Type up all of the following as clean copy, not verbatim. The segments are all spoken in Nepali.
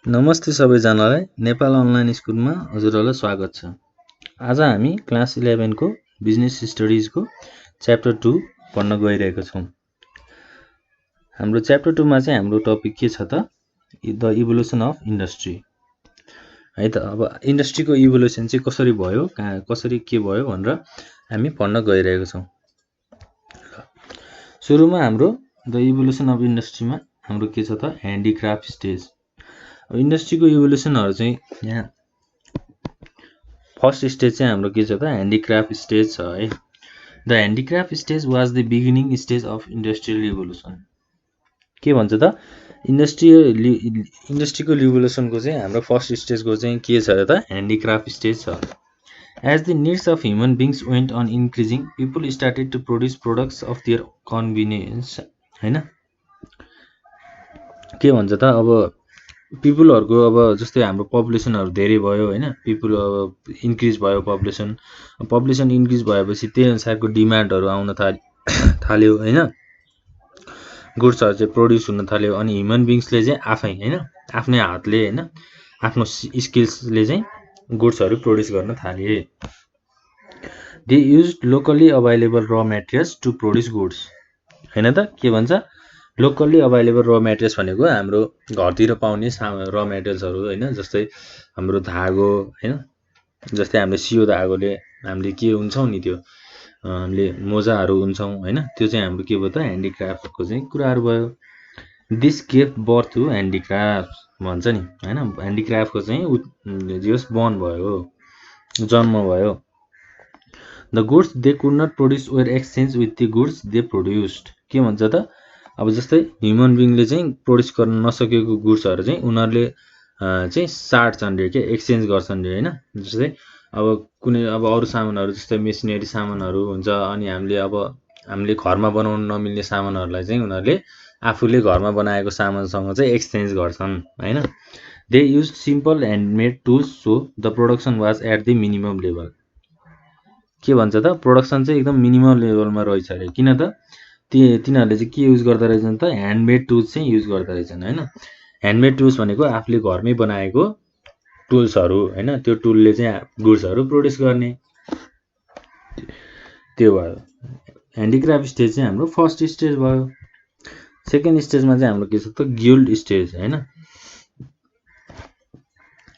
नमस्ते सबैजनालाई नेपाल अनलाइन स्कुलमा हजुरहरूलाई स्वागत छ। आज हामी क्लास 11 को बिजनेस स्टडिज को च्याप्टर 2 पढ्न गइरहेका छौं। हाम्रो च्याप्टर 2 मा चाहिँ हाम्रो टपिक के छ त द इभोल्युसन अफ इन्डस्ट्री है त। अब इन्डस्ट्रीको इभोल्युसन चाहिँ कसरी भयो, कसरी के भयो भनेर हामी पढ्न गइरहेका छौं। सुरुमा हाम्रो द इभोल्युसन अफ इन्डस्ट्रीमा हाम्रो के छ त ह्यान्डिक्राफ्ट स्टेज। अब इन्डस्ट्रीको इभोल्युसनहरु चाहिँ यहाँ फर्स्ट स्टेज चाहिँ हाम्रो के छ त ह्यान्डिक्राफ्ट स्टेज छ है। The handicraft stage was the beginning stage of industrial revolution. के भन्छ त इन्डस्ट्रीको रिभोल्युसनको चाहिँ हाम्रो फर्स्ट स्टेजको चाहिँ के छ त ह्यान्डिक्राफ्ट स्टेज छ। As the needs of human beings went on increasing, people started to produce products of their convenience हैन। के भन्छ त अब पिपुलहरुको अब जस्तै हाम्रो पपुलेसनहरु धेरै भयो हैन, पिपुल अब इन्क्रिज भयो, पपुलेसन इन्क्रिज भएपछि त्यही अनुसारको डिमान्डहरु आउन थाल्यो हैन, गुड्सहरु चाहिँ प्रोड्युस हुन थाल्यो। अनि ह्युमन बिङ्सले चाहिँ आफै हैन आफ्नै हातले हैन आफ्नो स्किल्सले चाहिँ गुड्सहरु प्रोड्युस गर्न थाले। दे युज्ड लोकली अवेलेबल र मटेरियल्स टु प्रोड्युस गुड्स हैन त। के भन्छ लोकली अवेलेबल र मटेरियल्स भनेको हाम्रो घरतिर पाउने र मटेरियल्सहरु हैन, जस्तै हाम्रो धागो हैन, जस्तै हामीले सियो धागोले हामीले के हुन्छौं नि त्यो हामीले मोजाहरु हुन्छौं हैन, त्यो चाहिँ हाम्रो के भयो त ह्यान्डिक्राफ्टको चाहिँ कुराहरु भयो। This gave birth to handicraft भन्छ नि हैन, ह्यान्डिक्राफ्टको चाहिँ जस बर्न भयो, जन्म भयो। The goods they could not produce were exchange with the goods they produced. के भन्छ त अब जस्तै ह्युमन बिङले चाहिँ प्रोड्युस गर्न नसकेको गुड्सहरु चाहिँ उनीहरुले चाहिँ साट्छन् रे, के एक्सचेन्ज गर्छन् रे हैन। जस्तै अब कुनै अब अरु सामानहरु जस्तै मेसिनरी सामानहरु हुन्छ, अनि हामीले घरमा बनाउन नमिल्ने सामानहरुलाई चाहिँ उनीहरुले आफूले घरमा बनाएको सामानसँग चाहिँ एक्सचेन्ज गर्छन् हैन। They use simple handmade tools so the production was at the minimum level. के भन्छ त प्रोडक्सन चाहिँ एकदम मिनिमम लेभलमा रहेछ रे। किन त तिनीहरुले चाहिँ के युज गर्दा रहेछन् त ह्यान्डमेड टुल्स चाहिँ युज गर्दा रहेछन् हैन। ह्यान्डमेड टुल्स भनेको आफूले घरमै बनाएको टुल्सहरु हैन, त्यो टुलले चाहिँ गुड्सहरु प्रोड्युस गर्ने, त्यो भयो। ह्यान्डिक्राफ्ट स्टेज चाहिँ हाम्रो फर्स्ट स्टेज भयो। सेकेन्ड स्टेजमा चाहिँ हाम्रो के छ त गिल्ड स्टेज हैन।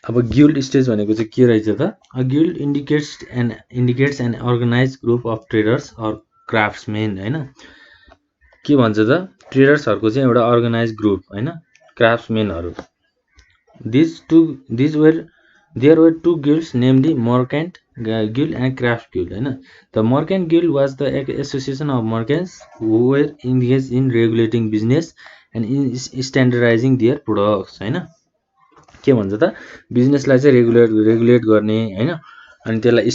अब गिल्ड स्टेज भनेको चाहिँ के रहेछ त a guild indicates an organised group of traders or craftsmen हैन। के भन्छ त ट्रेडर्सहरुको चाहिँ एउटा अर्गनाइज्ड ग्रुप हैन, क्राफ्ट्समेनहरु। There were two guilds namely merchant guild and craft guild हैन। The merchant guild was the association of merchants who were engage in regulating business and in standardising their products हैन। के भन्छ त बिजनेसलाई चाहिँ रेगुलेट गर्ने हैन, अनि त्यसलाई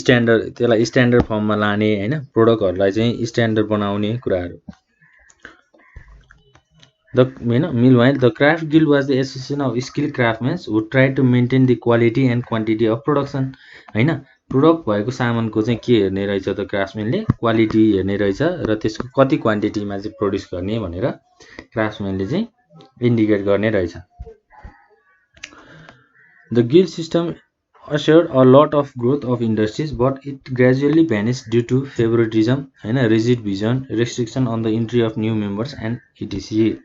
स्ट्यान्डर्ड फर्ममा लाने हैन, प्रोडक्टहरुलाई चाहिँ स्ट्यान्डर्ड बनाउने कुराहरु। Meanwhile, the craft guild was the association of skilled craftsmen who tried to maintain the quality and quantity of production हैन। प्रोडक्ट भएको सामानको चाहिँ के हेर्ने रहेछ त क्राफ्ट्समेनले क्वालिटी हेर्ने रहेछ र त्यसको कति क्वान्टिटीमा चाहिँ प्रोड्युस गर्ने भनेर क्राफ्ट्समेनले चाहिँ इन्डिकेट गर्ने रहेछ। The guild system assured a lot of growth of industries, but it gradually vanished due to favoritism हैन, rigid vision, restriction on the entry of new members and etc।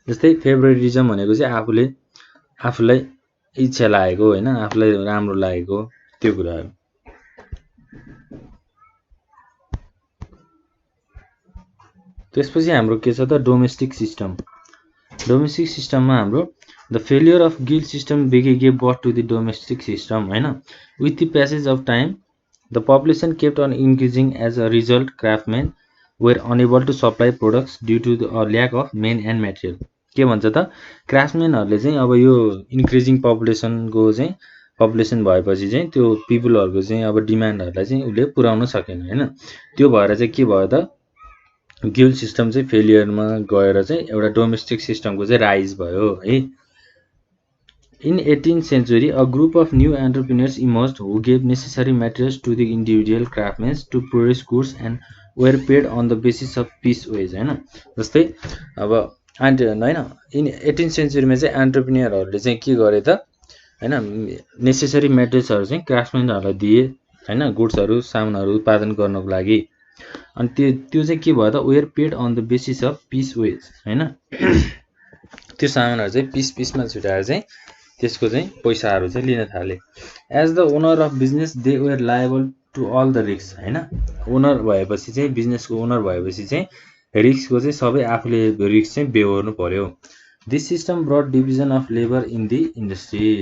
जस्तै फेभरेटिजम भनेको चाहिँ आफूलाई इच्छा लागेको हैन, आफूलाई राम्रो लागेको त्यो कुराहरु। त्यसपछि हाम्रो के छ त डोमेस्टिक सिस्टम। डोमेस्टिक सिस्टममा हाम्रो The failure of guild system gave birth to the domestic system हैन। With the passage of time, the population kept on increasing. As a result, craftsmen were unable to supply products due to the lack of men and material। के भन्छ त क्राफ्ट्समेनहरुले चाहिँ अब यो इन्क्रिजिङ पपुलेसन भएपछि चाहिँ त्यो पिपुलहरुको चाहिँ अब डिमान्डहरुलाई चाहिँ उले पुर्याउन सकेन हैन। त्यो भएर चाहिँ के भयो त गिल्ड सिस्टम चाहिँ फेलियरमा गएर चाहिँ एउटा डोमेस्टिक सिस्टमको चाहिँ राइज भयो है। In 18th century, a group of new entrepreneurs emerged who gave necessary materials to the individual craftsmen to produce goods and were paid on the basis of piece wage हैन। जस्तै अब एन्ड होइन इन 18th सेन्चुरीमा चाहिँ एन्टरप्रेन्योरहरूले चाहिँ के गरे त होइन नेसेसरी मेटेरियल्सहरू चाहिँ क्राफ्टम्यानहरूलाई दिए होइन गुड्सहरू सामानहरू उत्पादन गर्नको लागि अनि त्यो चाहिँ के भयो त were paid on the basis of piece wage होइन त्यो सामानहरू चाहिँ पिसमा छुट्याएर चाहिँ त्यसको चाहिँ पैसाहरू चाहिँ लिन थाले as the owner of business they were liable to all the risk होइन ओनर भएपछि चाहिँ बिजनेसको ओनर भएपछि चाहिँ रिस्कको चाहिँ सबै आफूले रिस्क चाहिँ बेहोर्नु पर्यो this system brought division of labour in the industry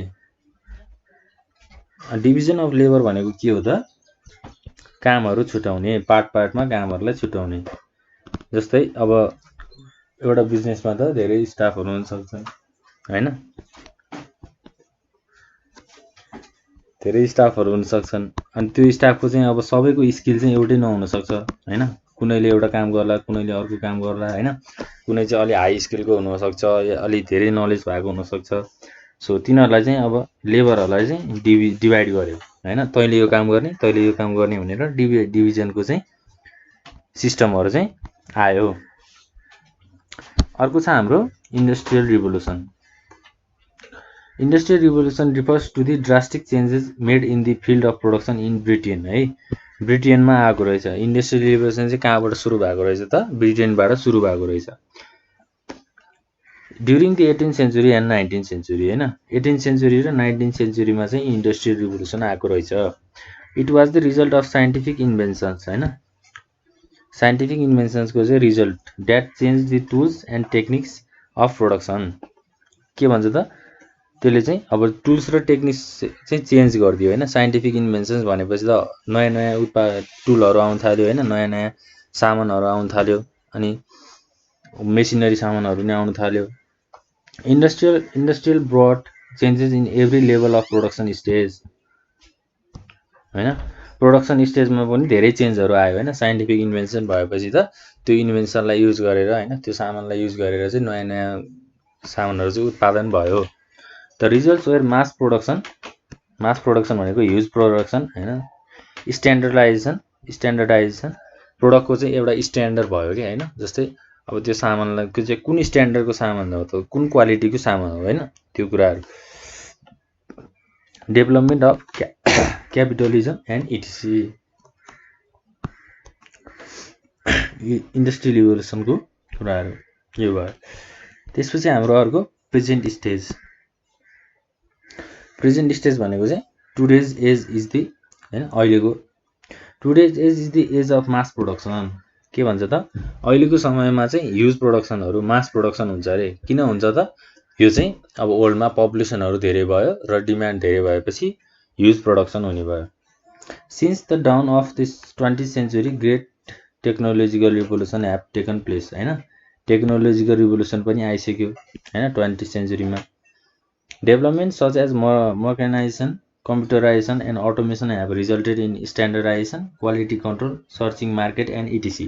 division of labour भनेको के हो त कामहरू छुटाउने पार्टमा कामहरूलाई छुटाउने जस्तै अब एउटा बिजनेसमा त धेरै स्टाफहरू हुन सक्छन् होइन धेरै स्टाफहरू हुन सक्छन् अनि त्यो स्टाफको चाहिँ अब सबैको स्किल चाहिँ एउटै नहुन सक्छ होइन कुनैले एउटा काम गर्ला कुनैले अर्को काम गर्ला होइन कुनै चाहिँ अलि हाई स्किलको हुनसक्छ अलि धेरै नलेज भएको हुनसक्छ सो तिनीहरूलाई चाहिँ अब लेबरहरूलाई चाहिँ डिभाइड गर्यो होइन तैँले यो काम गर्ने तैँले यो काम गर्ने भनेर डिभिजनको चाहिँ सिस्टमहरू चाहिँ आयो अर्को छ हाम्रो industrial revolution industrial revolution refers to the drastic changes made in the field of production in Britain है ब्रिटेनमा आएको रहेछ इन्डस्ट्रियल रिभोल्युसन चाहिँ कहाँबाट सुरु भएको रहेछ त ब्रिटेनबाट सुरु भएको रहेछ during the 18th century and 19th century होइन 18th सेन्चुरी र 19th सेन्चुरीमा चाहिँ इन्डस्ट्रियल रिभोल्युसन आएको रहेछ it was the result of scientific inventions होइन साइन्टिफिक इन्भेन्सन्सको चाहिँ result that change the tools and techniques of production के भन्छ त त्यसले चाहिँ अब टुल्स र टेक्निक्स चाहिँ चेन्ज गरिदियो होइन साइन्टिफिक इन्भेन्सन्स भनेपछि त नयाँ नयाँ टुलहरू आउन थाल्यो होइन नयाँ नयाँ सामानहरू आउन थाल्यो अनि मेसिनरी सामानहरू नै आउन थाल्यो industrial brought changes in every level of production stage होइन प्रोडक्सन स्टेजमा पनि धेरै चेन्जहरू आयो होइन साइन्टिफिक इन्भेन्सन भएपछि त त्यो इन्भेन्सनलाई युज गरेर होइन त्यो सामानलाई युज गरेर चाहिँ नयाँ नयाँ सामानहरू चाहिँ उत्पादन भयो the results were mass production भनेको ह्युज प्रोडक्सन होइन स्ट्यान्डर्डाइजेसन प्रोडक्टको चाहिँ एउटा स्ट्यान्डर्ड भयो कि होइन जस्तै अब त्यो सामानलाई चाहिँ कुन स्ट्यान्डर्डको सामान हो त कुन क्वालिटीको सामान हो होइन त्यो कुराहरू development of capitalism and etc industrial रिभोल्युसनको कुराहरू यो भयो त्यसपछि हाम्रो अर्को प्रेजेन्ट स्टेज भनेको चाहिँ टुडेज एज इज दि होइन अहिलेको today's age is the age of mass production के भन्छ त अहिलेको समयमा चाहिँ ह्युज प्रोडक्सनहरू मास प्रोडक्सन हुन्छ अरे किन हुन्छ त यो चाहिँ अब वर्ल्डमा पपुलेसनहरू धेरै भयो र डिमान्ड धेरै भएपछि ह्युज प्रोडक्सन हुने भयो since the dawn of this 20th century great technological revolution have taken place होइन टेक्नोलोजिकल रिभोल्युसन पनि आइसक्यो होइन 20th सेन्चुरीमा development such as mechanisation computerisation and automation have resulted in standardisation quality control searching market and etc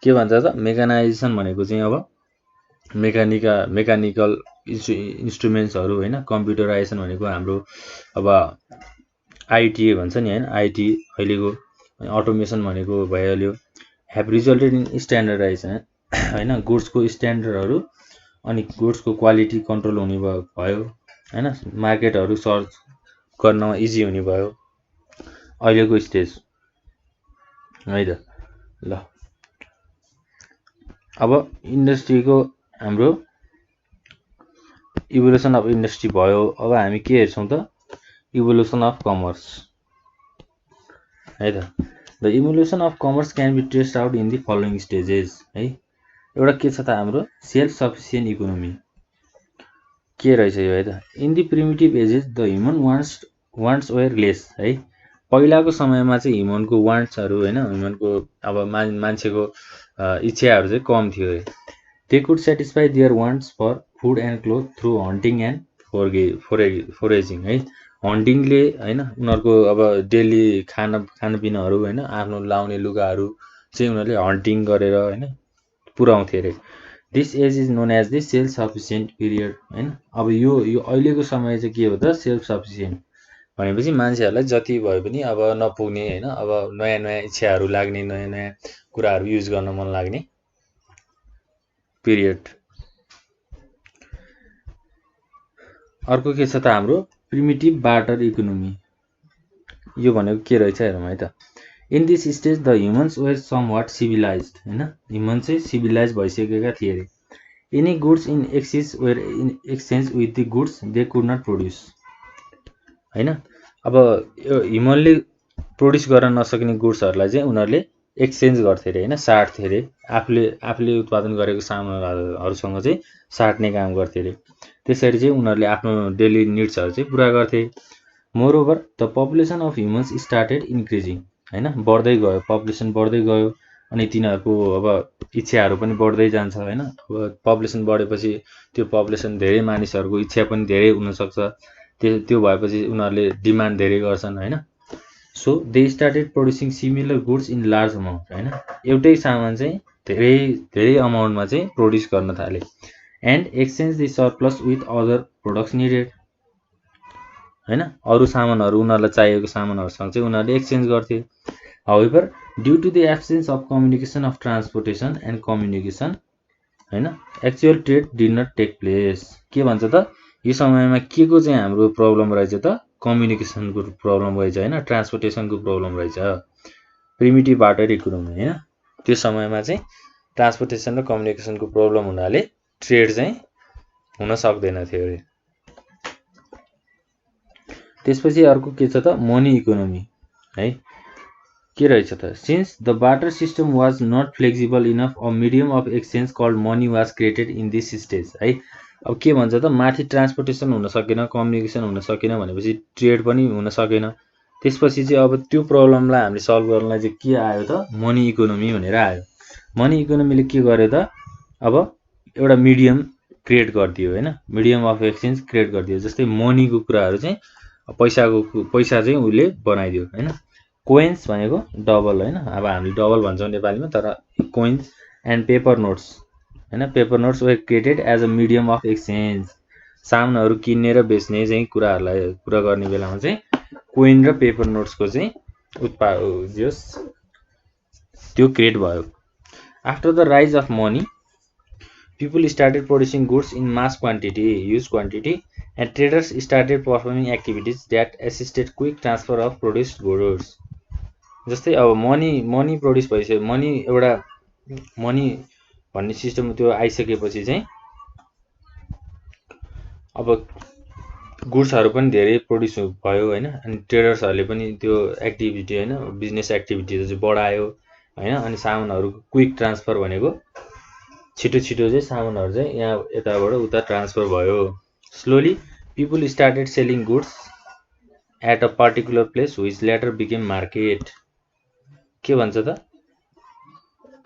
के भन्छ त मेकानाइजेसन भनेको चाहिँ अब मेकानिकल इन्स्ट्रुमेन्ट्सहरू होइन कम्प्युटराइजेसन भनेको हाम्रो अब आइटी भन्छ नि होइन आइटी अहिलेको अटोमेसन भनेको भइहाल्यो ह्याभ रिजल्टेड इन स्ट्यान्डर्डाइजेसन होइन गुड्सको स्ट्यान्डर्डहरू अनि गुड्सको क्वालिटी कन्ट्रोल हुने भयो होइन मार्केटहरू सर्च गर्नमा इजी हुने भयो अहिलेको स्टेज है त ल अब इन्डस्ट्रीको हाम्रो इभोल्युसन अफ इन्डस्ट्री भयो अब हामी के हेर्छौँ त इभोल्युसन अफ कमर्स है त the evolution of commerce can be traced out in the following stages है एउटा के छ त हाम्रो सेल्फ सफिसियन्ट इकोनोमी के रहेछ यो है त in the primitive ages the human wants were less है पहिलाको समयमा चाहिँ ह्युमनको वान्ट्सहरू होइन ह्युमनको अब मान्छेको इच्छाहरू चाहिँ कम थियो अरे they could satisfy their wants for food and cloth through hunting and foraging है हन्टिङले होइन उनीहरूको अब डेली खानापिनाहरू होइन आफ्नो लाउने लुगाहरू चाहिँ उनीहरूले हन्टिङ गरेर होइन पुर्याउँथे अरे this age is known as the self sufficient period होइन अब यो अहिलेको समय चाहिँ के हो त सेल्फ सफिसियन्ट भनेपछि मान्छेहरूलाई जति भए पनि अब नपुग्ने होइन अब नयाँ नयाँ इच्छाहरू लाग्ने नयाँ नयाँ कुराहरू युज गर्न मन लाग्ने पिरियड अर्को के छ त हाम्रो प्रिमिटिभ बार्टर इकोनोमी। यो भनेको के रहेछ हेरौँ है त। In this stage the humans were somewhat civilised, होइन, ह्युमन चाहिँ सिभिलाइज भइसकेका थिए अरे। Any goods in excess were in exchange with the goods they could not produce, होइन। अब यो ह्युमनले प्रोड्युस गर्न नसक्ने गुड्सहरूलाई चाहिँ उनीहरूले एक्सचेन्ज गर्थे अरे, होइन, साट्थे अरे। आफूले उत्पादन गरेको सामानहरूसँग चाहिँ साट्ने काम गर्थे अरे। त्यसरी चाहिँ उनीहरूले आफ्नो डेली निड्सहरू चाहिँ पुरा गर्थे। Moreover the population of humans started increasing, होइन, बढ्दै गयो, पपुलेसन बढ्दै गयो। अनि तिनीहरूको अब इच्छाहरू पनि बढ्दै जान्छ, होइन। अब पपुलेसन बढेपछि त्यो पपुलेसन धेरै मानिसहरूको इच्छा पनि धेरै हुनसक्छ। त्यो भएपछि उनीहरूले डिमान्ड धेरै गर्छन्, होइन। So they started producing similar goods in large amount, होइन। एउटै सामान चाहिँ धेरै अमाउन्टमा चाहिँ प्रोड्युस गर्न थाले। And exchange the surplus with other products needed, होइन। अरू सामानहरू उनीहरूलाई चाहिएको सामानहरूसँग चाहिँ उनीहरूले एक्सचेन्ज गर्थे। However due to the absence of communication of transportation and communication, होइन, actual trade did not take place. के भन्छ त, यो समयमा के को चाहिँ हाम्रो प्रब्लम रहेछ त, कम्युनिकेसनको प्रब्लम रहेछ, होइन, ट्रान्सपोर्टेसनको प्रब्लम रहेछ। प्रिमिटिभ बार्टर इकोनोमी, होइन, त्यो समयमा चाहिँ ट्रान्सपोर्टेसन र कम्युनिकेसनको प्रब्लम हुनाले ट्रेड चाहिँ हुन सक्दैन थियो अरे। त्यसपछि अर्को के छ त, मनी इकोनोमी, है। के रहेछ त, since the barter system was not flexible enough a medium of exchange called money was created in this stage, है। अब के भन्छ त, माथि ट्रान्सपोर्टेसन हुन सकेन, कम्युनिकेसन हुन सकेन भनेपछि ट्रेड पनि हुन सकेन। त्यसपछि चाहिँ अब त्यो प्रब्लमलाई हामीले सल्भ गर्नलाई चाहिँ के आयो त, मनी इकोनोमी भनेर आयो। मनी इकोनोमीले के गर्यो त, अब एउटा मिडियम क्रिएट गरिदियो, होइन, मिडियम अफ एक्सचेन्ज क्रिएट गरिदियो। जस्तै मनीको कुराहरू चाहिँ पैसा चाहिँ उसले बनाइदियो, होइन। कोइन्स भनेको डबल, होइन, अब हामीले डबल भन्छौँ नेपालीमा, तर कोइन्स एन्ड पेपर नोट्स, होइन, paper notes were created as a medium of exchange. सामानहरू किन्ने र बेच्ने चाहिँ कुरा गर्ने बेलामा चाहिँ कोइन र पेपर नोट्सको चाहिँ त्यो क्रिएट भयो। After the rise of money people started producing goods in mass quantity, huge quantity, and traders started performing activities that assisted quick transfer of produced goods. जस्तै अब मनी प्रोड्युस भइसक्यो, मनी भन्ने सिस्टम त्यो आइसकेपछि चाहिँ अब गुड्सहरू पनि धेरै प्रोड्युस भयो, होइन। अनि ट्रेडर्सहरूले पनि त्यो एक्टिभिटी, होइन, बिजनेस एक्टिभिटीहरू चाहिँ बढायो, होइन। अनि सामानहरूको क्विक ट्रान्सफर भनेको छिटो चाहिँ सामानहरू चाहिँ यहाँ यताबाट उता ट्रान्सफर भयो। Slowly people started selling goods at a particular place which later became market. के भन्छ त,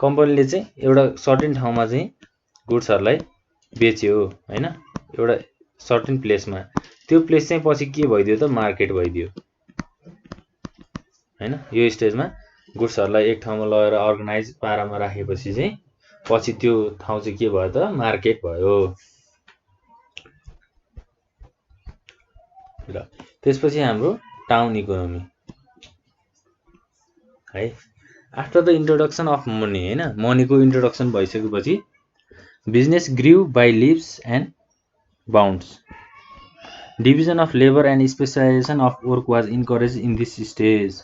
कम्पनीले चाहिँ एउटा सर्टेन ठाउँमा चाहिँ गुड्सहरूलाई बेच्यो, होइन, एउटा सर्टेन प्लेसमा। त्यो प्लेस चाहिँ पछि के भइदियो त, मार्केट भइदियो, होइन। यो स्टेजमा गुड्सहरूलाई एक ठाउँमा लगेर अर्गनाइज पारामा राखेपछि चाहिँ पछि त्यो ठाउँ चाहिँ के भयो त, मार्केट भयो। र त्यसपछि हाम्रो टाउन इकोनोमी, है। After the introduction of money, होइन, मनीको इन्ट्रोडक्सन भइसकेपछि business grew by leaps and bounds. Division of labour and specialisation of work was encourage in this stage.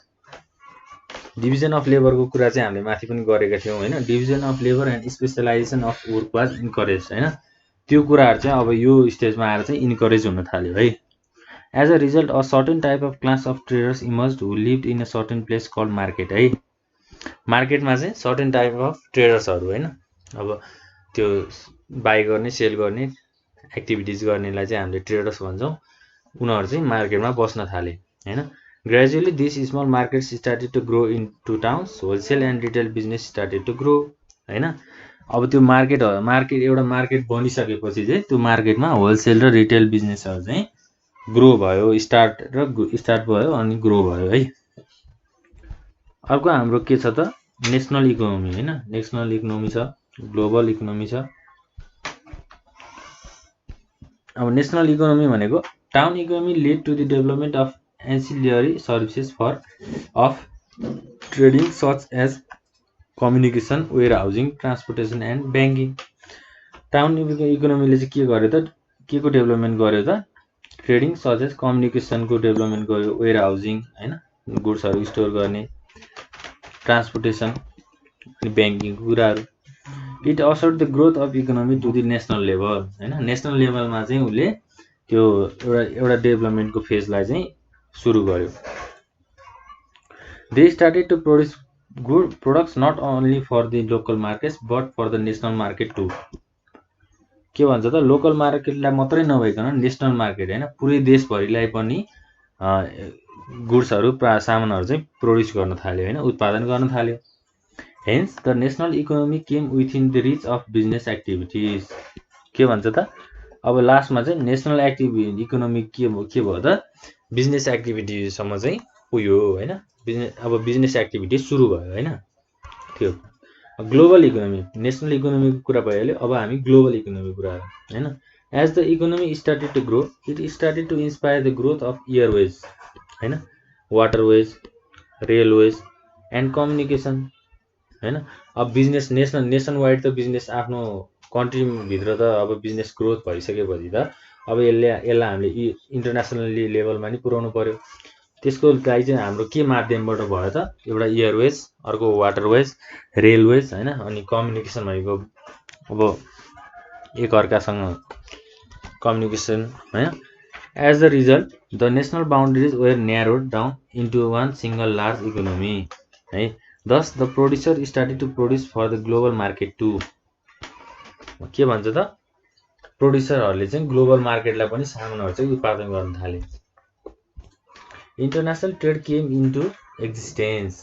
Division of लेबरको कुरा चाहिँ हामीले माथि पनि गरेका थियौँ, होइन। Division of labour and specialisation of work was encourage, होइन। त्यो कुराहरू चाहिँ अब यो स्टेजमा आएर चाहिँ इन्करेज हुन थाल्यो, है। As a result a certain type of class of traders emerged who lived in a certain place called market, है। मार्केटमा चाहिँ सर्टेन टाइप अफ ट्रेडर्सहरू, होइन, अब त्यो बाई गर्ने सेल गर्ने एक्टिभिटिज गर्नेलाई चाहिँ हामीले ट्रेडर्स भन्छौँ। उनीहरू चाहिँ मार्केटमा बस्न थाले, होइन। Gradually, these small markets started to grow into towns. Wholesale and retail business started to grow, होइन। अब त्यो मार्केट एउटा मार्केट बनिसकेपछि चाहिँ त्यो मार्केटमा होलसेल र रिटेल बिजनेसहरू चाहिँ ग्रो भयो, स्टार्ट भयो अनि ग्रो भयो, है। अर्को हाम्रो के छ त, नेसनल इकोनोमी, होइन। नेसनल इकोनोमी छ, ग्लोबल इकोनोमी छ। अब नेसनल इकोनोमी भनेको town economy lead to the development of ancillary services of trading such as communication, warehousing, transportation and banking. Town इकोनोमीले चाहिँ के गर्यो त, के को डेभलपमेन्ट गर्यो त, ट्रेडिङ सजेस कम्युनिकेसनको डेभलपमेन्ट गर्यो, वेयर हाउसिङ होइन, गुड्सहरू स्टोर गर्ने, ट्रान्सपोर्टेसन अनि ब्याङ्किङको कुराहरू। It assured the growth of economy to the national level होइन, नेसनल लेभलमा चाहिँ उसले त्यो एउटा डेभलपमेन्टको फेजलाई चाहिँ सुरु गर्यो। They started to produce good products not only for the local markets but for the national market too. के भन्छ त, लोकल मार्केटलाई मात्रै नभइकन नेसनल मार्केट होइन, पुरै देशभरिलाई पनि गुड्सहरू सामानहरू चाहिँ प्रोड्युस गर्न थाल्यो होइन, उत्पादन गर्न थाल्यो। Hence the national economy came within the reach of business activities. के भन्छ त, अब लास्टमा चाहिँ नेसनल इकोनोमी के भयो त, बिजनेस एक्टिभिटीसम्म चाहिँ पुग्यो होइन, अब बिजनेस एक्टिभिटी सुरु भयो होइन। त्यो ग्लोबल इकोनोमी, नेसनल इकोनोमीको कुरा भइहाल्यो, अब हामी ग्लोबल इकोनोमीको कुरा होइन। As the economy started to grow it started to inspire the growth of airways होइन, वाटरवेज, रेलवेज एन्ड कम्युनिकेसन होइन। अब बिजनेस नेसन वाइड त बिजनेस आफ्नो कन्ट्रीभित्र त अब बिजनेस ग्रोथ भइसकेपछि त अब यसलाई हामीले इन्टरनेसनली लेभलमा नि पुर्याउनु पर्यो। त्यसको लागि चाहिँ हाम्रो के माध्यमबाट भयो त, एउटा एयरवेज, अर्को वाटरवेज, रेलवेज होइन, अनि कम्युनिकेसन भनेको अब एकअर्कासँग कम्युनिकेसन होइन। As the result the national boundaries were narrowed down into one single large economy है। Thus the producer started to produce for the global market too. के भन्छ त, प्रोड्युसरहरूले चाहिँ ग्लोबल मार्केटलाई पनि सामानहरू चाहिँ उत्पादन गर्न थाले। International trade came into existence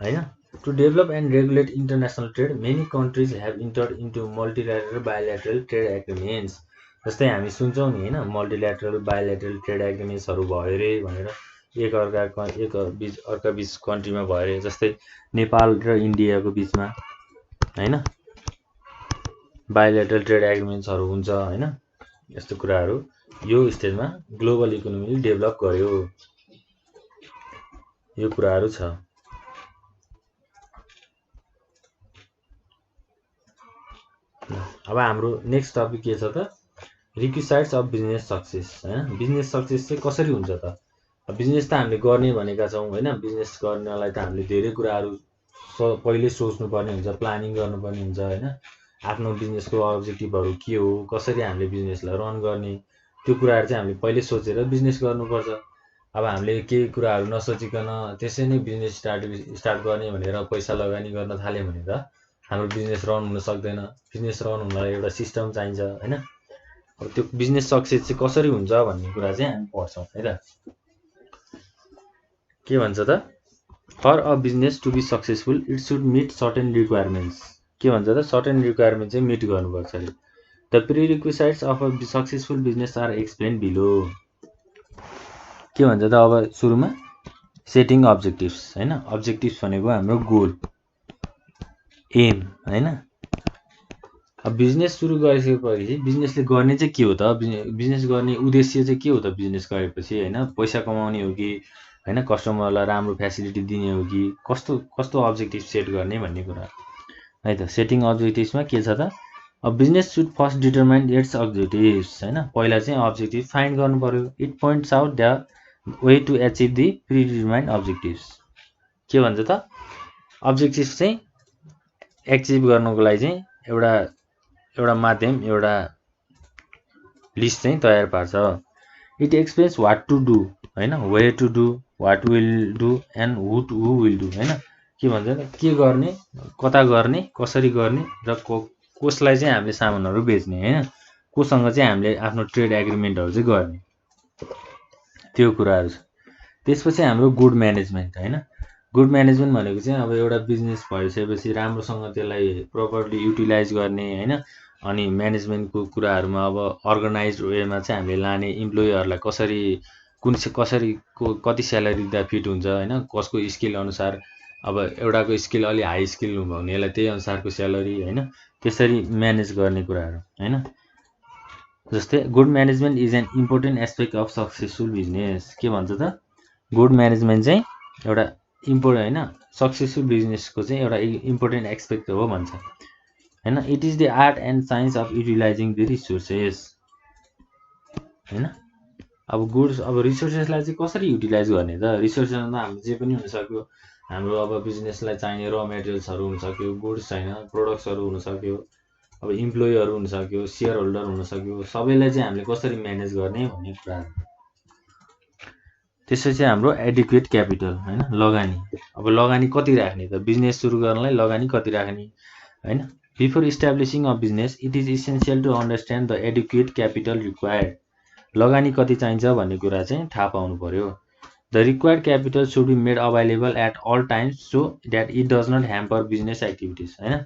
होइन। To develop and regulate international trade many countries have entered into multilateral bilateral trade agreements. जस्तै हामी सुन्छौँ नि होइन, मल्टिल्याटरल बायोल्याटरल ट्रेड एग्रिमेन्ट्सहरू भयो अरे भनेर, अर्का बिच कन्ट्रीमा भयो अरे, जस्तै नेपाल र इन्डियाको बिचमा होइन बायोल्याटरल ट्रेड एग्रिमेन्ट्सहरू हुन्छ होइन। यस्तो कुराहरू यो स्टेजमा ग्लोबल इकोनोमीले डेभलप गर्यो, यो कुराहरू छ। अब हाम्रो नेक्स्ट टपिक के छ त, रिक्विसाइट्स अफ बिजनेस सक्सेस होइन। बिजनेस सक्सेस चाहिँ कसरी हुन्छ त, बिजनेस त हामीले गर्ने भनेका छौँ होइन, बिजनेस गर्नलाई त हामीले धेरै कुराहरू पहिल्यै सोच्नुपर्ने हुन्छ, प्लानिङ गर्नुपर्ने हुन्छ होइन। आफ्नो बिजनेसको अब्जेक्टिभहरू के हो, कसरी हामीले बिजनेसलाई रन गर्ने, त्यो कुराहरू चाहिँ हामीले पहिले सोचेर बिजनेस गर्नुपर्छ। अब हामीले केही कुराहरू नसोचिकन त्यसै नै बिजनेस स्टार्ट गर्ने भनेर पैसा लगानी गर्न थाल्यो भने त हाम्रो बिजनेस रन हुन सक्दैन। बिजनेस रन हुनलाई एउटा सिस्टम चाहिन्छ होइन। अब त्यो बिजनेस सक्सेस चाहिँ कसरी हुन्छ भन्ने कुरा चाहिँ हामी पढ्छौँ है त। के भन्छ त, for a business to be successful it should meet certain requirements. के भन्छ त, सर्टेन रिक्वायरमेन्ट चाहिँ मिट गर्नुपर्छ अरे। The prerequisites of a successful business are explain below. के भन्छ त, अब सुरुमा सेटिङ अब्जेक्टिभ्स होइन। अब्जेक्टिभ्स भनेको हाम्रो गोल, एम होइन। अब बिजनेस सुरु गरिसकेपछि बिजनेसले गर्ने चाहिँ के हो त, बिजनेस गर्ने उद्देश्य चाहिँ के हो त, बिजनेस गरेपछि होइन, पैसा कमाउने हो कि होइन, कस्टमरलाई राम्रो फेसिलिटी दिने हो कि कस्तो अब्जेक्टिभ सेट गर्ने भन्ने कुरा है त। सेटिङ अब्जेक्टिभ्समा के छ त, अब business should first determine its objectives होइन। पहिला चाहिँ अब्जेक्टिभ फाइन्ड गर्नु पर्यो। It points out the way to achieve the predetermined objectives. के भन्छ त, अब्जेक्टिभ चाहिँ एचिभ गर्नको लागि चाहिँ एउटा माध्यम, एउटा लिस्ट चाहिँ तयार पार्छ। It explains what to do होइन, where to do, what will do and who will do होइन। के भन्छ त, के गर्ने, कता गर्ने, कसरी गर्ने र कसलाई चाहिँ हामीले सामानहरू बेच्ने होइन, कोसँग चाहिँ हामीले आफ्नो ट्रेड एग्रिमेन्टहरू चाहिँ गर्ने, त्यो कुराहरू छ। त्यसपछि हाम्रो गुड म्यानेजमेन्ट होइन। गुड म्यानेजमेन्ट भनेको चाहिँ अब एउटा बिजनेस भइसकेपछि राम्रोसँग त्यसलाई प्रपरली युटिलाइज गर्ने होइन। अनि म्यानेजमेन्टको कुराहरूमा अब अर्गनाइज वेमा चाहिँ हामीले लाने, इम्प्लोइहरूलाई कति स्यालेरी दिँदा फिट हुन्छ होइन, कसको स्किल अनुसार। अब एउटाको स्किल अलि हाई स्किल हुनेलाई त्यही अनुसारको स्यालेरी होइन, त्यसरी म्यानेज गर्ने कुराहरू होइन। जस्तै good management is an important aspect of successful business. के भन्छ त, गुड म्यानेजमेन्ट चाहिँ एउटा इम्पोर्टेन्ट होइन, सक्सेसफुल बिजनेसको चाहिँ एउटा इम्पोर्टेन्ट एस्पेक्ट हो भन्छ होइन। It is the art and science of utilising the resources. हैन। अब गुड्स अब रिसोर्सेसलाई चाहिँ कसरी युटिलाइज गर्ने त? रिसोर्समा त हाम्रो जे पनि हुनसक्यो, हाम्रो अब बिजनेसलाई चाहिने र मेटेरियल्सहरू हुनसक्यो, गुड्स छैन प्रोडक्ट्सहरू हुनसक्यो, अब इम्प्लोइहरू हुनसक्यो, सेयर होल्डर हुनसक्यो, सबैलाई चाहिँ हामीले कसरी म्यानेज गर्ने भन्ने कुरा हो। त्यसपछि हाम्रो एडिक्वेट क्यापिटल हैन, लगानी। अब लगानी कति राख्ने त? बिजनेस सुरु गर्नलाई लगानी कति राख्ने हैन। Before establishing a business it is essential to understand the adequate capital required. लगानी कति चाहिन्छ भन्ने कुरा चाहिँ थाहा पाउनु पर्यो। The required capital should be made available at all times so that it does not hamper business activities हैन।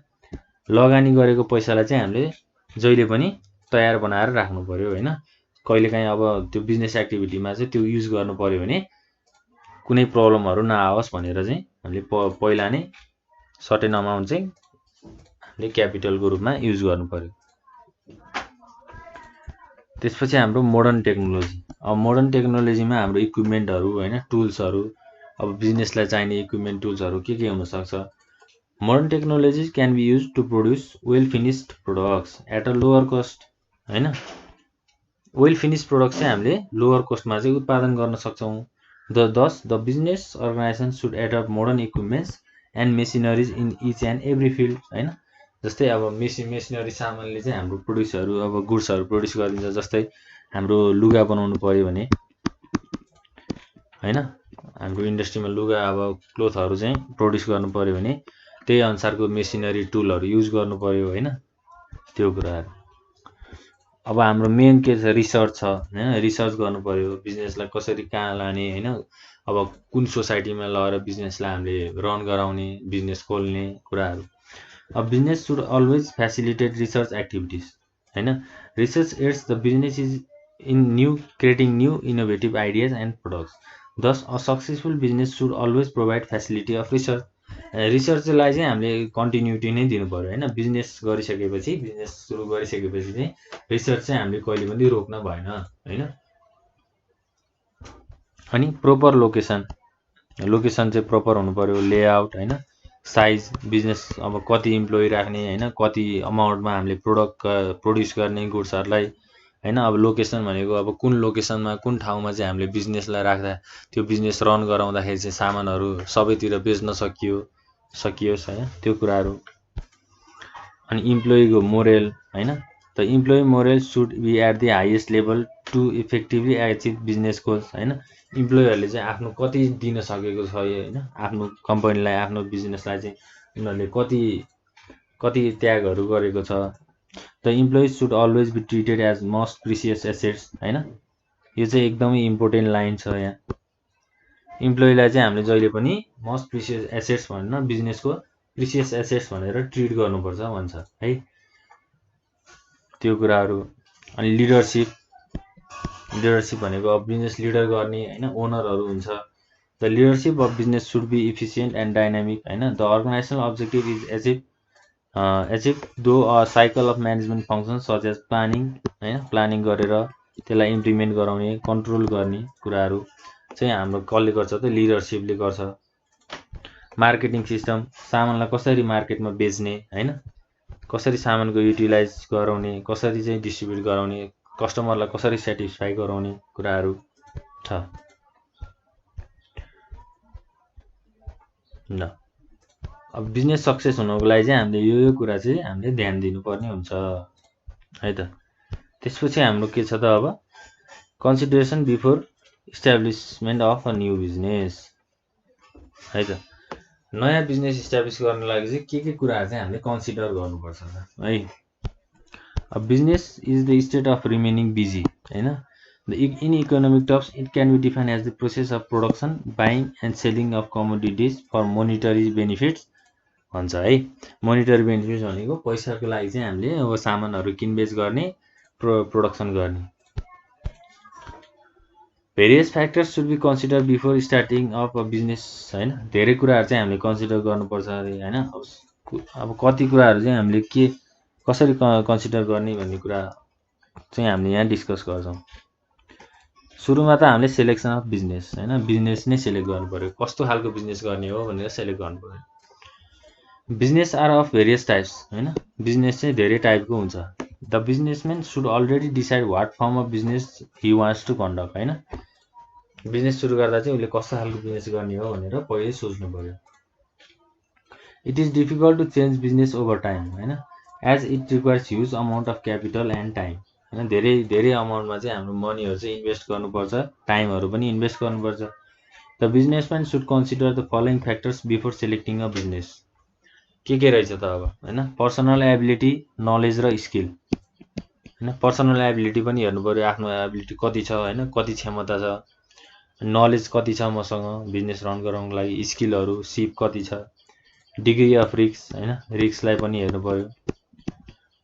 लगानी गरेको पैसालाई चाहिँ हामीले जहिले पनि तयार बनाएर राख्नु पर्यो हैन। कहिलेकाहीँ अब त्यो बिजनेस एक्टिभिटीमा चाहिँ त्यो युज गर्नु पर्यो भने कुनै प्रब्लमहरू नआओस् भनेर चाहिँ हामीले पहिला नै सर्टेन अमाउन्ट चाहिँ हामीले क्यापिटलको रूपमा युज गर्नु पर्यो। त्यसपछि हाम्रो मोडर्न टेक्नोलोजी। अब मोडर्न टेक्नोलोजीमा हाम्रो इक्विपमेन्टहरू हैन, टुल्सहरू, अब बिजनेसलाई चाहिने इक्विपमेन्ट टुल्सहरू के हुनसक्छ? Modern technologies can be use to produce well finished products at a lower cost हैन। वेल फिनिस्ड प्रोडक्ट चाहिँ हामीले लोवर कस्टमा चाहिँ उत्पादन गर्न सक्छौँ। Thus, the business organization should adopt modern equipments and machineries in each and every field हैन। जस्तै अब मेसिनरी सामानले चाहिँ हाम्रो प्रोड्युसहरू अब गुड्सहरू प्रोड्युस गरिदिन्छ। जस्तै हाम्रो लुगा बनाउनु पर्यो भने हैन, हाम्रो इन्डस्ट्रीमा लुगा अब क्लोथहरू चाहिँ प्रोड्युस गर्नु पर्यो भने त्यही अनुसारको मेसिनरी टुलहरू युज गर्नु पर्यो हैन, त्यो कुराहरू। अब हाम्रो मेन के छ? रिसर्च छ हैन। रिसर्च गर्नु पर्यो बिजनेसलाई कसरी कहाँ लाने हैन। अब कुन सोसाइटीमा लगेर बिजनेसलाई हामीले रन गराउने, बिजनेस खोल्ने कुराहरू। अब business should always facilitate research activities हैन। Research aids the business is in creating new innovative ideas and products. Thus a successful business should always provide facility of research. रिसर्चलाई चाहिँ हामीले कन्टिन्युटी नै दिनु पर्यो हैन। बिजनेस गरिसकेपछि, बिजनेस सुरु गरिसकेपछि चाहिँ रिसर्च चाहिँ हामीले कहिले पनि रोक्न भएन हैन। अनि प्रोपर लोकेसन चाहिँ प्रोपर हुनु पर्यो, लेआउट हैन, साइज, बिजनेस अब कति इम्प्लोइ राख्ने हैन, कति अमाउन्टमा हामीले प्रोड्युस गर्ने गुड्सहरूलाई हैन। अब लोकेसन भनेको अब कुन लोकेसनमा कुन ठाउँमा चाहिँ हामीले बिजनेसलाई राख्दा त्यो बिजनेस रन गराउँदाखेरि चाहिँ सामानहरू सबैतिर बेच्न सकियोस् हैन, त्यो कुराहरू। अनि इम्प्लोइको मोरल हैन। The employee morale should be at the highest level to effectively achieve business goals हैन। इम्प्लोइहरूले चाहिँ आफ्नो कति दिन सकेको छ हैन, आफ्नो कम्पनीलाई, आफ्नो बिजनेसलाई चाहिँ उनीहरूले कति त्यागहरू गरेको छ। The employees should always be treated as most precious assets हैन। यो चाहिँ एकदमै इम्पोर्टेन्ट लाइन छ यहाँ। इम्प्लोइलाई चाहिँ हामीले जहिले पनि मोस्ट प्रिसियस एसेट्स भनेर, बिजनेसको प्रिसियस एसेट्स भनेर ट्रिट गर्नुपर्छ भन्छ है, त्यो कुराहरू। अनि लिडरसिप भनेको अब बिजनेस लिडर गर्ने हैन, ओनरहरू हुन्छ। The leadership of business should be efficient and dynamic हैन। The organisational objective is achieve though a cycle of management function such as planning हैन। प्लानिङ गरेर त्यसलाई इम्प्लिमेन्ट गराउने, कन्ट्रोल गर्ने कुराहरू चाहिँ हाम्रो कसले गर्छ त? लिडरसिपले गर्छ। मार्केटिङ सिस्टम, सामानलाई कसरी मार्केटमा बेच्ने हैन, कसरी सामानको युटिलाइज गराउने, कसरी चाहिँ डिस्ट्रिब्युट गराउने, कस्टमरलाई कसरी सेटिस्फाई गराउने कुराहरू छ ल। अब बिजनेस सक्सेस हुनको लागि चाहिँ हामीले यो कुरा चाहिँ हामीले ध्यान दिनुपर्ने हुन्छ है त। त्यसपछि हाम्रो के छ त? अब consideration before establishment of a new business है त। नयाँ बिजनेस इस्टाब्लिस गर्नको लागि चाहिँ के कुराहरू चाहिँ हामीले कन्सिडर गर्नुपर्छ है। अब business is the state of remaining busy हैन। In economic terms it can be define as the process of production, buying and selling of commodities for monetary benefits भन्छ है। मोनिटरी बेनिफिट्स भनेको पैसाको लागि चाहिँ हामीले अब सामानहरू किनबेच गर्ने, प्रोडक्सन गर्ने। Various factors should be consider before starting of a business हैन। धेरै कुराहरू चाहिँ हामीले कन्सिडर गर्नुपर्छ अरे हैन। अब कति कुराहरू चाहिँ हामीले कसरी कन्सिडर गर्ने भन्ने कुरा चाहिँ हामीले यहाँ डिस्कस गर्छौँ। सुरुमा त हामीले सेलेक्सन अफ बिजनेस हैन, बिजनेस नै सेलेक्ट गर्नु पर्यो, कस्तो खालको बिजनेस गर्ने हो भनेर सेलेक्ट गर्नु पर्यो। Business are of various types हैन। बिजनेस चाहिँ धेरै टाइपको हुन्छ। The businessman should already decide what form of business he wants to conduct होइन। बिजनेस सुरु गर्दा चाहिँ उसले कस्तो खालको बिजनेस गर्ने हो भनेर पहिल्यै सोच्नु पर्यो। It is difficult to change business over time होइन, as it requires huge amount of capital and time होइन। धेरै धेरै अमाउन्टमा चाहिँ हाम्रो मनीहरू चाहिँ इन्भेस्ट गर्नुपर्छ, टाइमहरू पनि इन्भेस्ट गर्नुपर्छ। The businessman should consider the following factors before selecting a business. के रहेछ त अब होइन, पर्सनल एबिलिटी, नलेज र स्किल होइन। पर्सनल एबिलिटी पनि हेर्नु पऱ्यो, आफ्नो एबिलिटी कति छ होइन, कति क्षमता छ, नलेज कति छ मसँग बिजनेस रन गराउनको लागि, स्किलहरू सिप कति छ, डिग्री अफ रिस्क होइन, रिस्कलाई पनि हेर्नु पऱ्यो,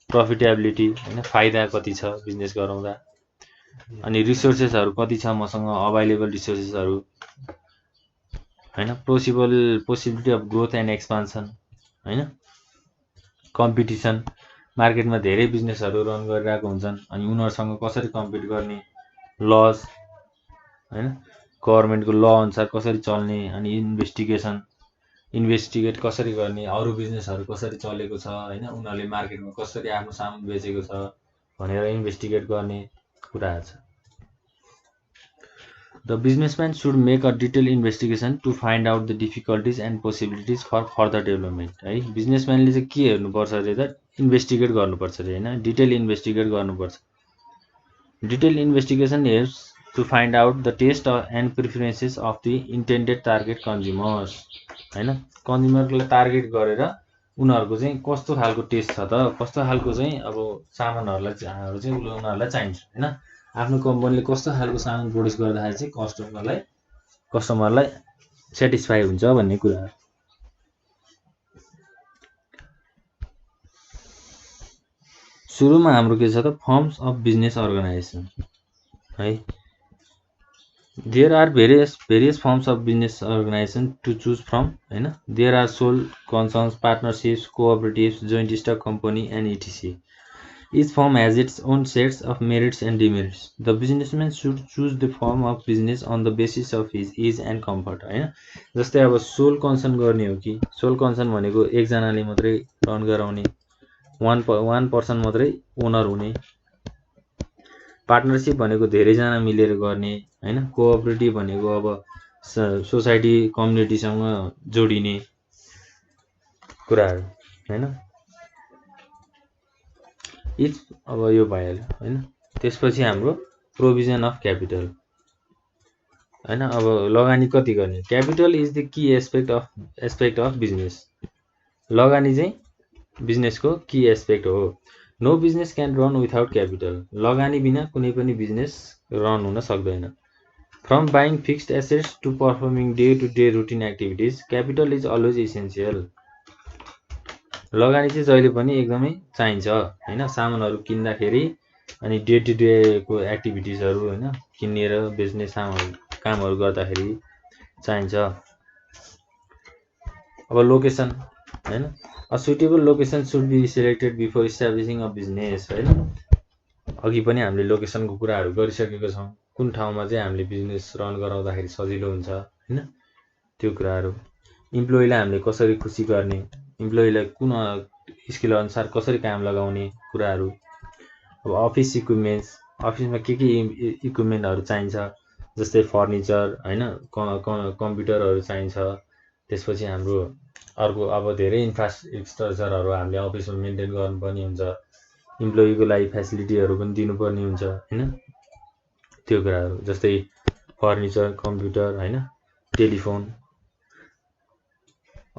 प्रफिटेबिलिटी होइन, फाइदा कति छ बिजनेस गराउँदा, अनि रिसोर्सेसहरू कति छ मसँग, अभाइलेबल रिसोर्सेसहरू होइन, possibility of growth and expansion होइन, कम्पिटिसन, मार्केटमा धेरै बिजनेसहरू रन गरिरहेको हुन्छन् अनि उनीहरूसँग कसरी कम्पिट गर्ने, लज होइन, गभर्मेन्टको ल अनुसार कसरी चल्ने, अनि इन्भेस्टिगेट कसरी गर्ने, अरू बिजनेसहरू कसरी चलेको छ होइन, उनीहरूले मार्केटमा कसरी आफ्नो सामान बेचेको छ भनेर इन्भेस्टिगेट गर्ने कुराहरू छ। The businessman should make a detail investigation to find out the difficulties and possibilities for further development है। बिजनेसम्यानले चाहिँ के हेर्नुपर्छ अरे त, इन्भेस्टिगेट गर्नुपर्छ अरे होइन, डिटेल इन्भेस्टिगेट गर्नुपर्छ। Detail investigation helps to find out the taste and preferences of the intended target consumers होइन। कन्ज्युमरलाई टार्गेट गरेर उनीहरूको चाहिँ कस्तो खालको टेस्ट छ त, कस्तो खालको चाहिँ अब सामानहरूलाई चाहिँ उनीहरूलाई चाहिन्छ होइन। आफ्नो कम्पनीले कस्तो खालको सामान प्रड्युस गर्दाखेरि चाहिँ कस्टमरलाई सेटिस्फाई हुन्छ भन्ने कुरा। सुरुमा हाम्रो के छ त, फर्म्स अफ बिजनेस अर्गनाइजेसन है। There are various forms of business organization to choose from होइन। There are sole concerns, partnerships, cooperatives, joint stock company and etc. Each form has its own sets of merits and demerits. The businessman should choose the form of business on the basis of his ease and comfort होइन। जस्तै अब सोल कन्सर्न गर्ने हो कि, सोल कन्सर्न भनेको एकजनाले मात्रै रन गराउने, वान पर्सन मात्रै ओनर हुने, पार्टनरसिप भनेको धेरैजना मिलेर गर्ने होइन, कोअपरेटिभ भनेको अब सोसाइटी कम्युनिटीसँग जोडिने कुराहरू होइन। अब यो भइहाल्यो होइन। त्यसपछि हाम्रो प्रोभिजन अफ क्यापिटल होइन। अब लगानी कति गर्ने, capital is the key aspect of business. लगानी चाहिँ बिजनेसको की एस्पेक्ट हो। No business can run without capital. लगानी बिना कुनै पनि बिजनेस रन हुन सक्दैन। From buying fixed assets to performing day to day routine activities, capital is always essential. लगानी चाहिँ जहिले पनि एकदमै चाहिन्छ होइन। सामानहरू किन्दाखेरि अनि डे टु डेको एक्टिभिटिजहरू होइन, किनेर बेच्ने कामहरू गर्दाखेरि चाहिन्छ। अब लोकेसन होइन, a suitable location should be selected before establishing a business होइन। अघि पनि हामीले लोकेसनको कुराहरू गरिसकेको छौँ, कुन ठाउँमा चाहिँ हामीले बिजनेस रन गराउँदाखेरि सजिलो हुन्छ होइन, त्यो कुराहरू। इम्प्लोइलाई हामीले कसरी खुसी गर्ने, इम्प्लोइलाई कुन स्किल अनुसार कसरी काम लगाउने कुराहरू। अब अफिस इक्विपमेन्ट्स, अफिसमा के इक्विपमेन्टहरू चाहिन्छ, जस्तै फर्निचर होइन, कम्प्युटरहरू चाहिन्छ। त्यसपछि हाम्रो अर्को अब धेरै इन्फ्रास्ट्रक्चरहरू हामीले अफिसमा मेन्टेन गर्नुपर्ने हुन्छ, इम्प्लोइको लागि फेसिलिटीहरू पनि दिनुपर्ने हुन्छ होइन, त्यो कुराहरू जस्तै फर्निचर, कम्प्युटर होइन, टेलिफोन,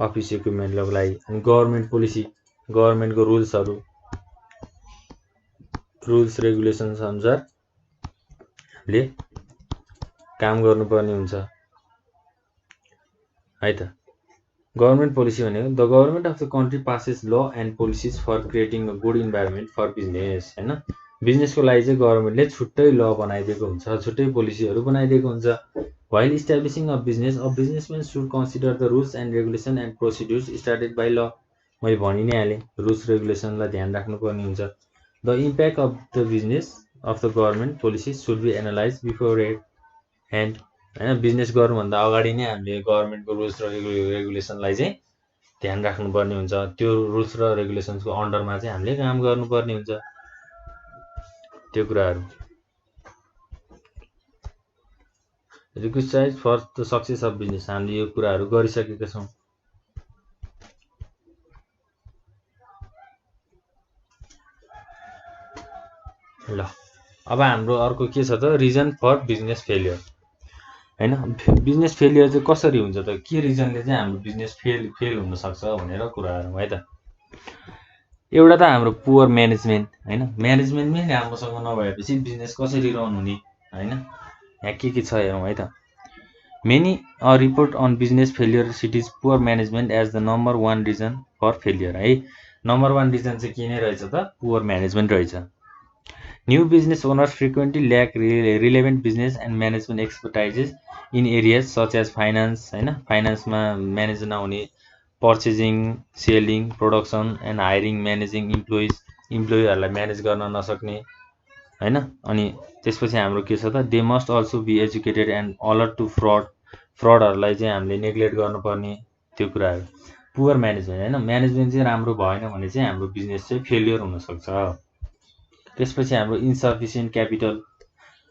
अफिस इक्विपमेन्टको लागि। अनि गभर्मेन्ट पोलिसी, गभर्मेन्टको रुल्स रेगुलेसन्स अनुसार हामीले काम गर्नुपर्ने हुन्छ है त। गभर्मेन्ट पोलिसी भनेको the government of the country passes law and policies for creating a good environment for business होइन। बिजनेसको लागि चाहिँ गभर्मेन्टले छुट्टै ल बनाइदिएको हुन्छ, छुट्टै पोलिसीहरू बनाइदिएको हुन्छ। While establishing a businessman should consider the rules and regulation and procedures started by ल। मैले भनि नै हालेँ, रुल्स रेगुलेसनलाई ध्यान राख्नुपर्ने हुन्छ। The impact of the business of the government policy should be analyse beforehand होइन। बिजनेस गर्नुभन्दा अगाडि नै हामीले गभर्मेन्टको रुल्स र रेगुलेसनलाई चाहिँ ध्यान राख्नुपर्ने हुन्छ। त्यो रुल्स र रेगुलेसन्सको अन्डरमा चाहिँ हामीले काम गर्नुपर्ने हुन्छ। त्यो कुराहरू। Requisite for the success of business, हामीले यो कुराहरू गरिसकेका छौँ। ल अब हाम्रो अर्को के छ त, रिजन फर बिजनेस फेलियर हैन। बिजनेस फेलियर चाहिँ कसरी हुन्छ त, के रिजनले चाहिँ हाम्रो बिजनेस फेल हुनसक्छ भनेर कुराहरू है त। एउटा त हाम्रो पुवर म्यानेजमेन्ट हैन, म्यानेजमेन्टमै राम्रोसँग नभएपछि बिजनेस कसरी रन हुने हैन। यहाँ के छ हेरौँ है त। Many report on business failure cities poor management as the number 1 reason for failure है। नम्बर 1 रिजन चाहिँ के नै रहेछ त, पुवर म्यानेजमेन्ट रहेछ। New business owners frequently lack relevant business and management expertises in areas such as finance हैन, फाइनान्समा म्यानेज नहुने, purchasing, selling, production and hiring, managing इम्प्लोइहरूलाई म्यानेज गर्न नसक्ने हैन। अनि त्यसपछि हाम्रो के छ त, they must also be educated and alert to फ्रडहरूलाई चाहिँ हामीले नेग्लेक्ट गर्नुपर्ने, त्यो कुराहरू। पुवर म्यानेजमेन्ट हैन, म्यानेजमेन्ट चाहिँ राम्रो भएन भने चाहिँ हाम्रो बिजनेस चाहिँ फेलियर हुनसक्छ। त्यसपछि हाम्रो इन्सफिसियन्ट क्यापिटल,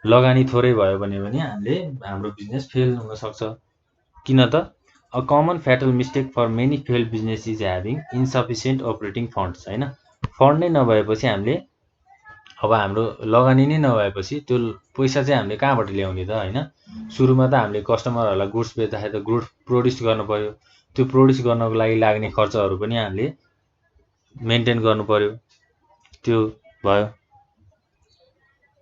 लगानी थोरै भयो भने पनि हाम्रो बिजनेस फेल हुनसक्छ। किन त, a common fatal mistake for many fail business is having insufficient operating funds हैन। फन्ड नै नभएपछि हामीले, अब हाम्रो लगानी नै नभएपछि त्यो पैसा चाहिँ हामीले कहाँबाट ल्याउने त हैन। सुरुमा त हामीले कस्टमरहरूलाई गुड्स बेच्दाखेरि त गुड्स प्रोड्युस गर्नु पर्यो, त्यो प्रोड्युस गर्नको लागि लाग्ने खर्चहरू पनि हामीले मेन्टेन गर्नु पर्यो, त्यो भयो।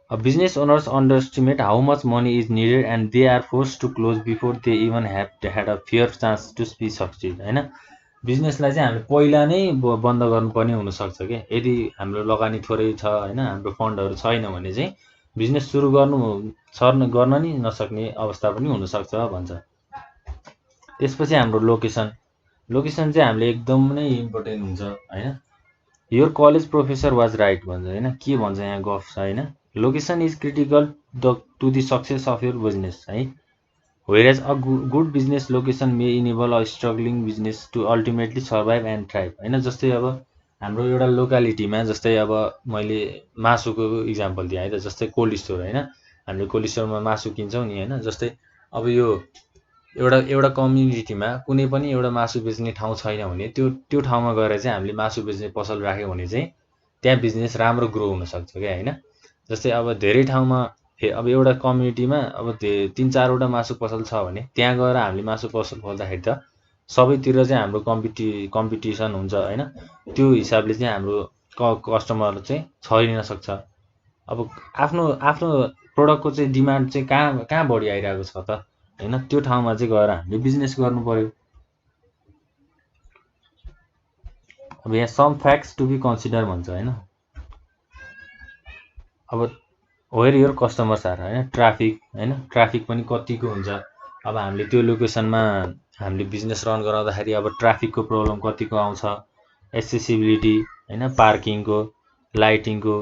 Business owners underestimate how much money is needed and they are forced to close before they even have had a fair chance to be succeed हैन। बिजनेसलाई चाहिँ हामीले पहिला नै बन्द गर्नुपर्ने हुनसक्छ के, यदि हाम्रो लगानी थोरै छ हैन, हाम्रो फन्डहरू छैन भने चाहिँ बिजनेस सुरु गर्न नि नसक्ने अवस्था पनि हुनसक्छ भन्छ। त्यसपछि हाम्रो लोकेसन चाहिँ हामीले एकदम नै इम्पोर्टेन्ट हुन्छ हैन। Your college professor was right भन्छ हैन, के भन्छ यहाँ गफ छ हैन। Location is critical to the success of your business है। Whereas a good business location may enable a struggling business to ultimately survive and thrive हैन। जस्तै अब हाम्रो एउटा लोकालिटीमा, जस्तै अब मैले मासुको इक्जाम्पल दिएँ है त, जस्तै कोल्ड स्टोर हैन, हामीले कोल्ड स्टोरमा मासु किन्छौँ नि हैन। जस्तै अब यो एउटा कम्युनिटीमा कुनै पनि एउटा मासु बेच्ने ठाउँ छैन भने त्यो ठाउँमा गएर चाहिँ हामीले मासु बेच्ने पसल राख्यो भने चाहिँ त्यहाँ बिजनेस राम्रो ग्रो हुनसक्छ क्या हैन। जस्तै अब धेरै ठाउँमा, अब एउटा कम्युनिटीमा अब 3-4वटा मासु पसल छ भने त्यहाँ गएर हामीले मासु पसल खोल्दाखेरि त सबैतिर चाहिँ हाम्रो कम्पिटिसन हुन्छ हैन। त्यो हिसाबले चाहिँ हाम्रो कस्टमर चाहिँ छरिन सक्छ। अब आफ्नो प्रोडक्टको चाहिँ डिमान्ड चाहिँ कहाँ बढी आइरहेको छ त हैन, त्यो ठाउँमा चाहिँ गएर हामीले बिजनेस गर्नु पर्यो। अब यहाँ some facts to be consider भन्छ हैन। अब वेयर योर कस्टमर्स आर हैन, ट्राफिक हैन, ट्राफिक पनि कतिको हुन्छ। अब हामीले त्यो लोकेसनमा हामीले बिजनेस रन गराउँदाखेरि अब ट्राफिकको प्रब्लम कतिको आउँछ, एक्सेसिबिलिटी हैन, पार्किङको, लाइटिङको,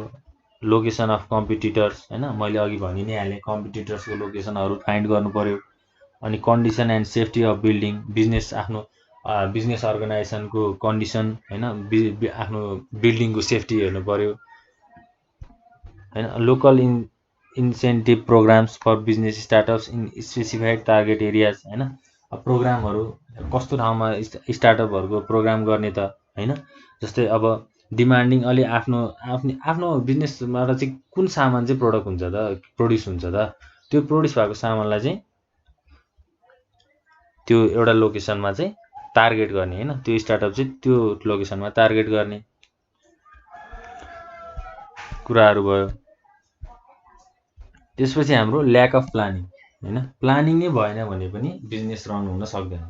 लोकेसन अफ कम्पिटिटर्स हैन, मैले अघि भनि नै हालेँ कम्पिटिटर्सको लोकेसनहरू फाइन्ड गर्नु पर्यो। अनि condition and safety of building, आफ्नो बिजनेस अर्गनाइजेसनको कन्डिसन हैन, आफ्नो बिल्डिङको सेफ्टी हेर्नु पर्यो हैन। Local incentive programmes for business startups in specified target areas हैन। अब प्रोग्रामहरू कस्तो ठाउँमा स्टार्टअपहरूको प्रोग्राम गर्ने त हैन। जस्तै अब डिमान्डिङ अलि आफ्नो बिजनेसबाट चाहिँ कुन सामान चाहिँ प्रोड्युस हुन्छ त, त्यो प्रोड्युस भएको सामानलाई चाहिँ त्यो एउटा लोकेसनमा चाहिँ टार्गेट गर्ने हैन। त्यो स्टार्टअप चाहिँ त्यो लोकेसनमा टार्गेट गर्ने कुराहरू भयो। त्यसपछि हाम्रो ल्याक अफ प्लानिङ हैन, प्लानिङ नै भएन भने पनि बिजनेस रन हुन सक्दैन।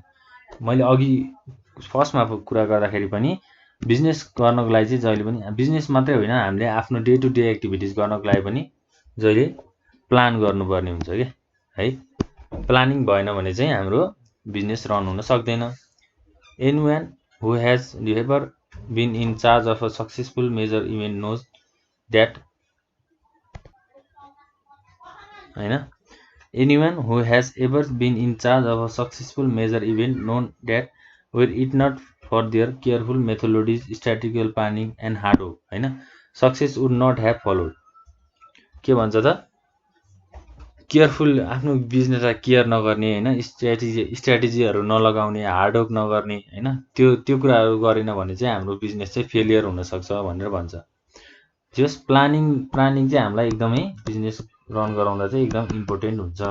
मैले अघि फर्स्टमा कुरा गर्दाखेरि पनि बिजनेस गर्नको लागि चाहिँ जहिले पनि, बिजनेस मात्रै होइन, हामीले आफ्नो डे टु डे एक्टिभिटिज गर्नको लागि पनि जहिले प्लान गर्नुपर्ने हुन्छ क्या है। प्लानिङ भएन भने चाहिँ हाम्रो बिजनेस रन हुन सक्दैन। Anyone who has ever been in charge of a successful major event knows that हैन। Anyone who has ever been in charge of a successful major event known that were it not for their careful methodologies, strategical planning and hard work हैन, success would not have followed। के भन्छ त केयरफुल आफ्नो बिजनेसलाई केयर नगर्ने होइन स्ट्र्याटेजीहरू नलगाउने हार्डवर्क नगर्ने होइन त्यो कुराहरू गरेन भने चाहिँ हाम्रो बिजनेस चाहिँ फेलियर हुनसक्छ भनेर भन्छ जस प्लानिङ चाहिँ हामीलाई एकदमै बिजनेस रन गराउँदा चाहिँ एकदम इम्पोर्टेन्ट हुन्छ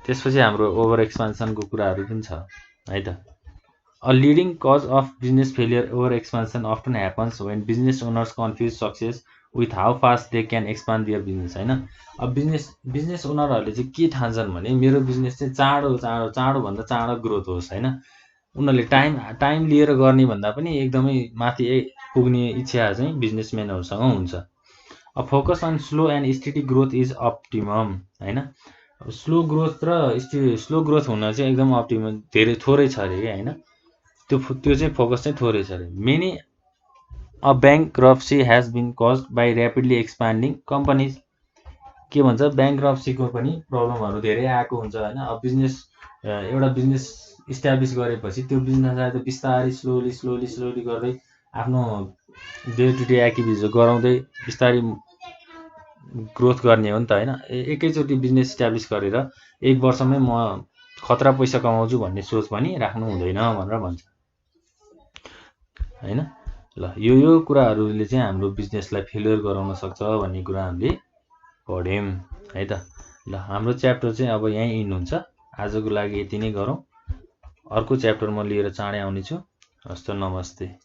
त्यसपछि हाम्रो ओभर एक्सपान्सनको कुराहरू पनि छ है त A leading cause of business failure over expansion often happens when business owners confuse success with how fast they can expand their business हैन अब बिजनेस ओनरहरूले चाहिँ के ठान्छन् भने मेरो बिजनेस चाहिँ चाँडो भन्दा चाँडो ग्रोथ होस् हैन उनीहरूले टाइम लिएर गर्ने भन्दा पनि एकदमै माथि पुग्ने इच्छा चाहिँ बिजनेसम्यानहरूसँग हुन्छ a focus on slow and steady growth is optimum हैन स्लो ग्रोथ हुन चाहिँ एकदम अप्टिमम धेरै थोरै छ अरे हैन त्यो चाहिँ फोकस चाहिँ थोरै छ अरे many a bankruptcy has been caused by rapidly expanding companies के भन्छ ब्याङ्क्रप्सीको पनि प्रब्लमहरू धेरै आएको हुन्छ होइन अब एउटा बिजनेस इस्टाब्लिस गरेपछि त्यो बिजनेसलाई त बिस्तारै स्लोली गर्दै आफ्नो डे टु डे एक्टिभिटिजहरू गराउँदै बिस्तारै ग्रोथ गर्ने हो नि त होइन एकैचोटि बिजनेस इस्टाब्लिस गरेर 1 वर्षमै म खतरा पैसा कमाउँछु भन्ने सोच पनि राख्नु हुँदैन भनेर भन्छ हैन ल यो कुराहरूले चाहिँ हाम्रो बिजनेसलाई फेलियर गराउन सक्छ भन्ने कुरा हामीले पढ्यौं है त ल हाम्रो च्याप्टर चाहिँ अब यहीँ इन्ड हुन्छ आजको लागि यति नै गरौँ अर्को च्याप्टर म लिएर चाँडै आउने छु हस्त नमस्ते